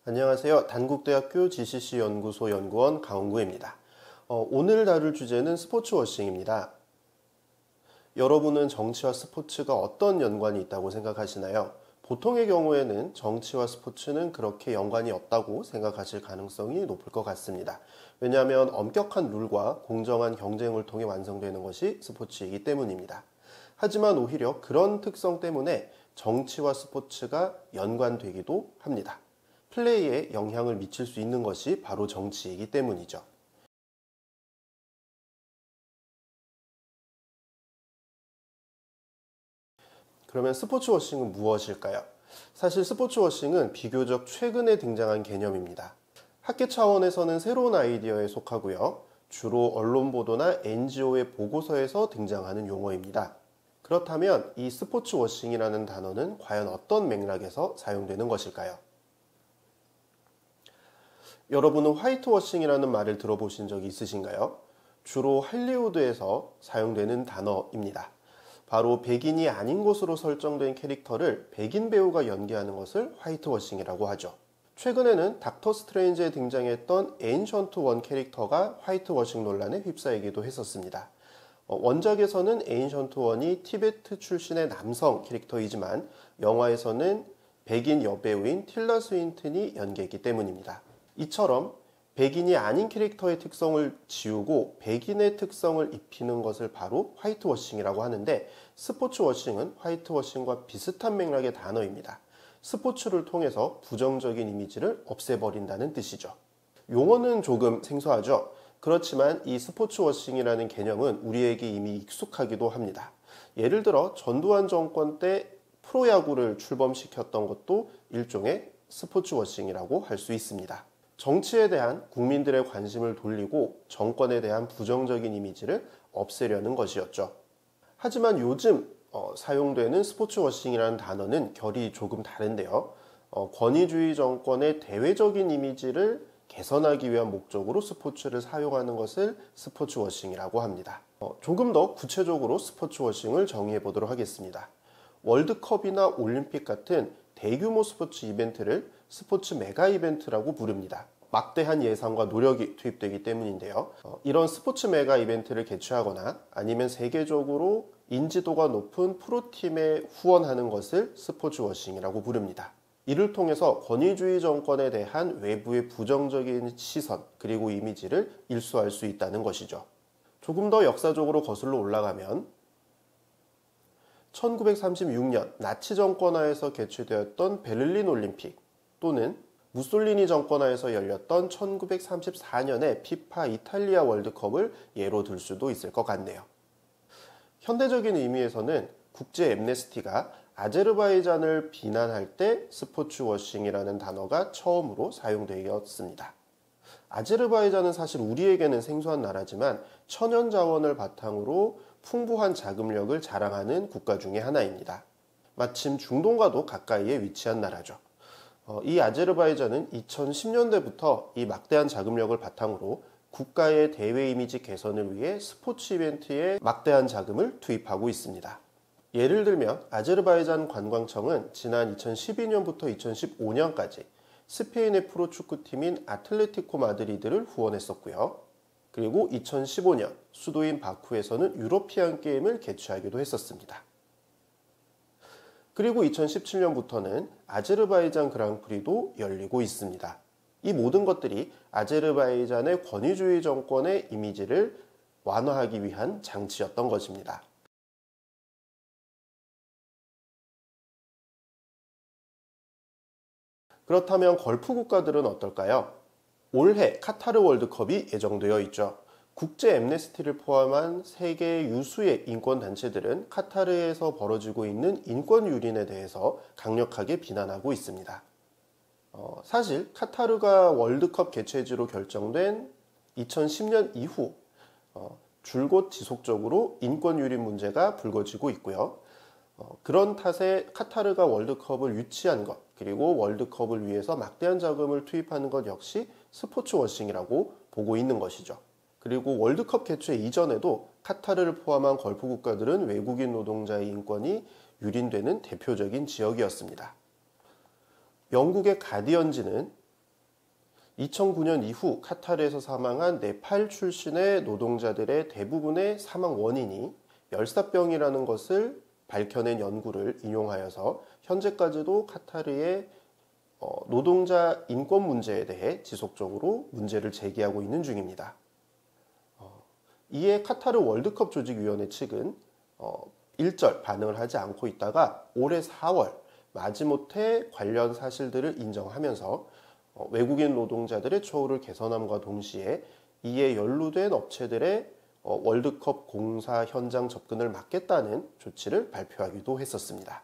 안녕하세요. 단국대학교 GCC 연구소 연구원 강원구입니다. 오늘 다룰 주제는 스포츠워싱입니다. 여러분은 정치와 스포츠가 어떤 연관이 있다고 생각하시나요? 보통의 경우에는 정치와 스포츠는 그렇게 연관이 없다고 생각하실 가능성이 높을 것 같습니다. 왜냐하면 엄격한 룰과 공정한 경쟁을 통해 완성되는 것이 스포츠이기 때문입니다. 하지만 오히려 그런 특성 때문에 정치와 스포츠가 연관되기도 합니다. 플레이에 영향을 미칠 수 있는 것이 바로 정치이기 때문이죠. 그러면 스포츠워싱은 무엇일까요? 사실 스포츠워싱은 비교적 최근에 등장한 개념입니다. 학계 차원에서는 새로운 아이디어에 속하고요. 주로 언론 보도나 NGO의 보고서에서 등장하는 용어입니다. 그렇다면 이 스포츠워싱이라는 단어는 과연 어떤 맥락에서 사용되는 것일까요? 여러분은 화이트워싱이라는 말을 들어보신 적이 있으신가요? 주로 할리우드에서 사용되는 단어입니다. 바로 백인이 아닌 것으로 설정된 캐릭터를 백인 배우가 연기하는 것을 화이트워싱이라고 하죠. 최근에는 닥터 스트레인지에 등장했던 에인션트 원 캐릭터가 화이트워싱 논란에 휩싸이기도 했었습니다. 원작에서는 에인션트 원이 티베트 출신의 남성 캐릭터이지만 영화에서는 백인 여배우인 틸다 스윈튼이 연기했기 때문입니다. 이처럼 백인이 아닌 캐릭터의 특성을 지우고 백인의 특성을 입히는 것을 바로 화이트워싱이라고 하는데, 스포츠워싱은 화이트워싱과 비슷한 맥락의 단어입니다. 스포츠를 통해서 부정적인 이미지를 없애버린다는 뜻이죠. 용어는 조금 생소하죠. 그렇지만 이 스포츠워싱이라는 개념은 우리에게 이미 익숙하기도 합니다. 예를 들어 전두환 정권 때 프로야구를 출범시켰던 것도 일종의 스포츠워싱이라고 할 수 있습니다. 정치에 대한 국민들의 관심을 돌리고 정권에 대한 부정적인 이미지를 없애려는 것이었죠. 하지만 요즘 사용되는 스포츠워싱이라는 단어는 결이 조금 다른데요. 권위주의 정권의 대외적인 이미지를 개선하기 위한 목적으로 스포츠를 사용하는 것을 스포츠워싱이라고 합니다. 조금 더 구체적으로 스포츠워싱을 정의해 보도록 하겠습니다. 월드컵이나 올림픽 같은 대규모 스포츠 이벤트를 스포츠 메가 이벤트라고 부릅니다. 막대한 예산과 노력이 투입되기 때문인데요. 이런 스포츠 메가 이벤트를 개최하거나 아니면 세계적으로 인지도가 높은 프로팀에 후원하는 것을 스포츠워싱이라고 부릅니다. 이를 통해서 권위주의 정권에 대한 외부의 부정적인 시선 그리고 이미지를 일소할 수 있다는 것이죠. 조금 더 역사적으로 거슬러 올라가면 1936년 나치 정권하에서 개최되었던 베를린 올림픽, 또는 무솔리니 정권하에서 열렸던 1934년의 피파 이탈리아 월드컵을 예로 들 수도 있을 것 같네요. 현대적인 의미에서는 국제 앰네스티가 아제르바이잔을 비난할 때 스포츠워싱이라는 단어가 처음으로 사용되었습니다. 아제르바이잔은 사실 우리에게는 생소한 나라지만 천연 자원을 바탕으로 풍부한 자금력을 자랑하는 국가 중에 하나입니다. 마침 중동과도 가까이에 위치한 나라죠. 이 아제르바이잔은 2010년대부터 이 막대한 자금력을 바탕으로 국가의 대외 이미지 개선을 위해 스포츠 이벤트에 막대한 자금을 투입하고 있습니다. 예를 들면 아제르바이잔 관광청은 지난 2012년부터 2015년까지 스페인의 프로축구팀인 아틀레티코 마드리드를 후원했었고요. 그리고 2015년 수도인 바쿠에서는 유러피안 게임을 개최하기도 했었습니다. 그리고 2017년부터는 아제르바이잔 그랑프리도 열리고 있습니다. 이 모든 것들이 아제르바이잔의 권위주의 정권의 이미지를 완화하기 위한 장치였던 것입니다. 그렇다면 걸프 국가들은 어떨까요? 올해 카타르 월드컵이 예정되어 있죠. 국제 앰네스티를 포함한 세계 유수의 인권단체들은 카타르에서 벌어지고 있는 인권 유린에 대해서 강력하게 비난하고 있습니다. 사실 카타르가 월드컵 개최지로 결정된 2010년 이후 줄곧 지속적으로 인권 유린 문제가 불거지고 있고요. 그런 탓에 카타르가 월드컵을 유치한 것, 그리고 월드컵을 위해서 막대한 자금을 투입하는 것 역시 스포츠워싱이라고 보고 있는 것이죠. 그리고 월드컵 개최 이전에도 카타르를 포함한 걸프 국가들은 외국인 노동자의 인권이 유린되는 대표적인 지역이었습니다. 영국의 가디언지는 2009년 이후 카타르에서 사망한 네팔 출신의 노동자들의 대부분의 사망 원인이 열사병이라는 것을 밝혀낸 연구를 인용하여서 현재까지도 카타르의 노동자 인권 문제에 대해 지속적으로 문제를 제기하고 있는 중입니다. 이에 카타르 월드컵 조직위원회 측은 일절 반응을 하지 않고 있다가 올해 4월 마지못해 관련 사실들을 인정하면서 외국인 노동자들의 처우를 개선함과 동시에 이에 연루된 업체들의 월드컵 공사 현장 접근을 막겠다는 조치를 발표하기도 했었습니다.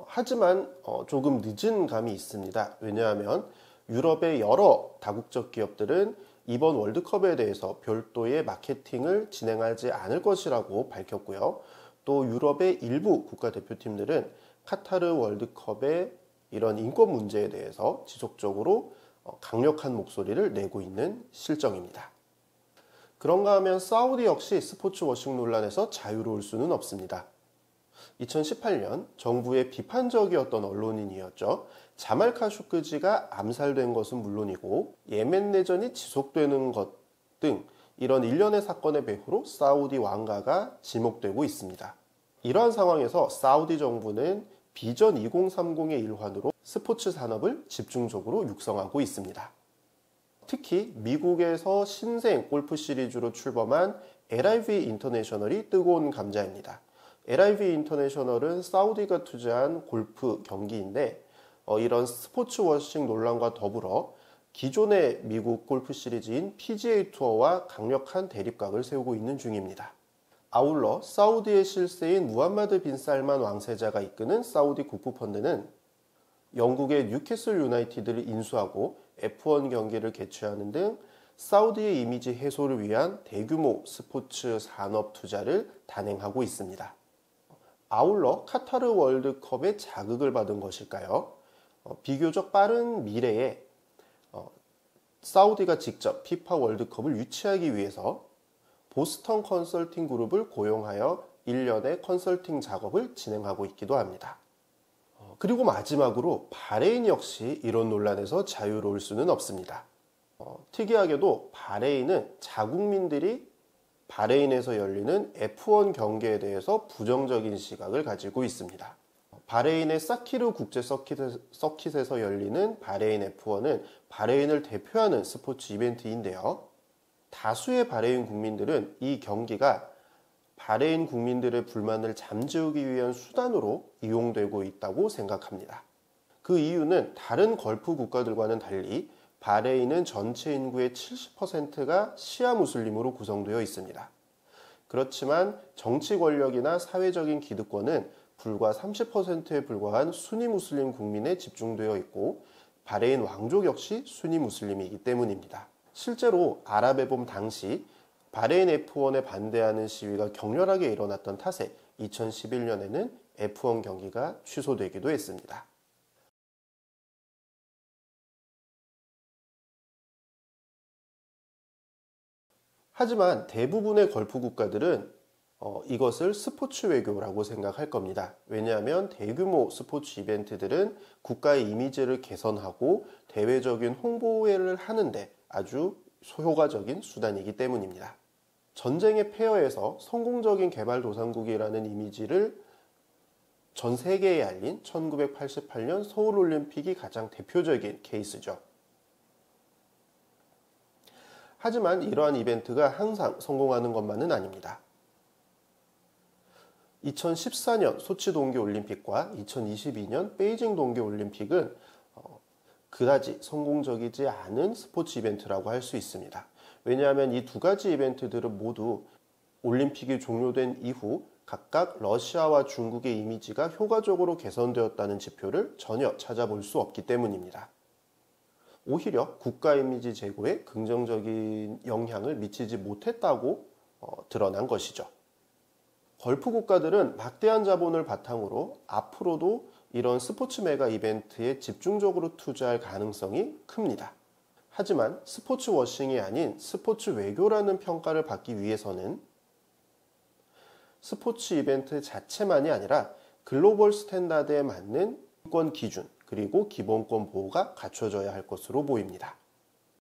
하지만 조금 늦은 감이 있습니다. 왜냐하면 유럽의 여러 다국적 기업들은 이번 월드컵에 대해서 별도의 마케팅을 진행하지 않을 것이라고 밝혔고요. 또 유럽의 일부 국가대표팀들은 카타르 월드컵의 이런 인권 문제에 대해서 지속적으로 강력한 목소리를 내고 있는 실정입니다. 그런가 하면 사우디 역시 스포츠 워싱 논란에서 자유로울 수는 없습니다. 2018년 정부의 비판적이었던 언론인이었죠. 자말 카쇼크지가 암살된 것은 물론이고 예멘 내전이 지속되는 것 등 이런 일련의 사건의 배후로 사우디 왕가가 지목되고 있습니다. 이러한 상황에서 사우디 정부는 비전 2030의 일환으로 스포츠 산업을 집중적으로 육성하고 있습니다. 특히 미국에서 신생 골프 시리즈로 출범한 LIV 인터내셔널이 뜨거운 감자입니다. LIV 인터내셔널은 사우디가 투자한 골프 경기인데 이런 스포츠 워싱 논란과 더불어 기존의 미국 골프 시리즈인 PGA 투어와 강력한 대립각을 세우고 있는 중입니다. 아울러 사우디의 실세인 무함마드 빈 살만 왕세자가 이끄는 사우디 국부펀드는 영국의 뉴캐슬 유나이티드를 인수하고 F1 경기를 개최하는 등 사우디의 이미지 해소를 위한 대규모 스포츠 산업 투자를 단행하고 있습니다. 아울러 카타르 월드컵에 자극을 받은 것일까요? 비교적 빠른 미래에 사우디가 직접 피파 월드컵을 유치하기 위해서 보스턴 컨설팅 그룹을 고용하여 1년의 컨설팅 작업을 진행하고 있기도 합니다. 그리고 마지막으로 바레인 역시 이런 논란에서 자유로울 수는 없습니다. 특이하게도 바레인은 자국민들이 바레인에서 열리는 F1 경기에 대해서 부정적인 시각을 가지고 있습니다. 바레인의 사키르 국제 서킷에서 열리는 바레인 F1은 바레인을 대표하는 스포츠 이벤트인데요. 다수의 바레인 국민들은 이 경기가 바레인 국민들의 불만을 잠재우기 위한 수단으로 이용되고 있다고 생각합니다. 그 이유는 다른 걸프 국가들과는 달리 바레인은 전체 인구의 70%가 시아 무슬림으로 구성되어 있습니다. 그렇지만 정치 권력이나 사회적인 기득권은 불과 30%에 불과한 수니 무슬림 국민에 집중되어 있고 바레인 왕족 역시 수니 무슬림이기 때문입니다. 실제로 아랍의 봄 당시 바레인 F1에 반대하는 시위가 격렬하게 일어났던 탓에 2011년에는 F1 경기가 취소되기도 했습니다. 하지만 대부분의 걸프 국가들은 이것을 스포츠 외교라고 생각할 겁니다. 왜냐하면 대규모 스포츠 이벤트들은 국가의 이미지를 개선하고 대외적인 홍보를 하는데 아주 효과적인 수단이기 때문입니다. 전쟁의 폐허에서 성공적인 개발도상국이라는 이미지를 전 세계에 알린 1988년 서울올림픽이 가장 대표적인 케이스죠. 하지만 이러한 이벤트가 항상 성공하는 것만은 아닙니다. 2014년 소치 동계올림픽과 2022년 베이징 동계올림픽은 그다지 성공적이지 않은 스포츠 이벤트라고 할 수 있습니다. 왜냐하면 이 두 가지 이벤트들은 모두 올림픽이 종료된 이후 각각 러시아와 중국의 이미지가 효과적으로 개선되었다는 지표를 전혀 찾아볼 수 없기 때문입니다. 오히려 국가 이미지 제고에 긍정적인 영향을 미치지 못했다고 드러난 것이죠. 걸프 국가들은 막대한 자본을 바탕으로 앞으로도 이런 스포츠 메가 이벤트에 집중적으로 투자할 가능성이 큽니다. 하지만 스포츠 워싱이 아닌 스포츠 외교라는 평가를 받기 위해서는 스포츠 이벤트 자체만이 아니라 글로벌 스탠다드에 맞는 인권 기준 그리고 기본권 보호가 갖춰져야 할 것으로 보입니다.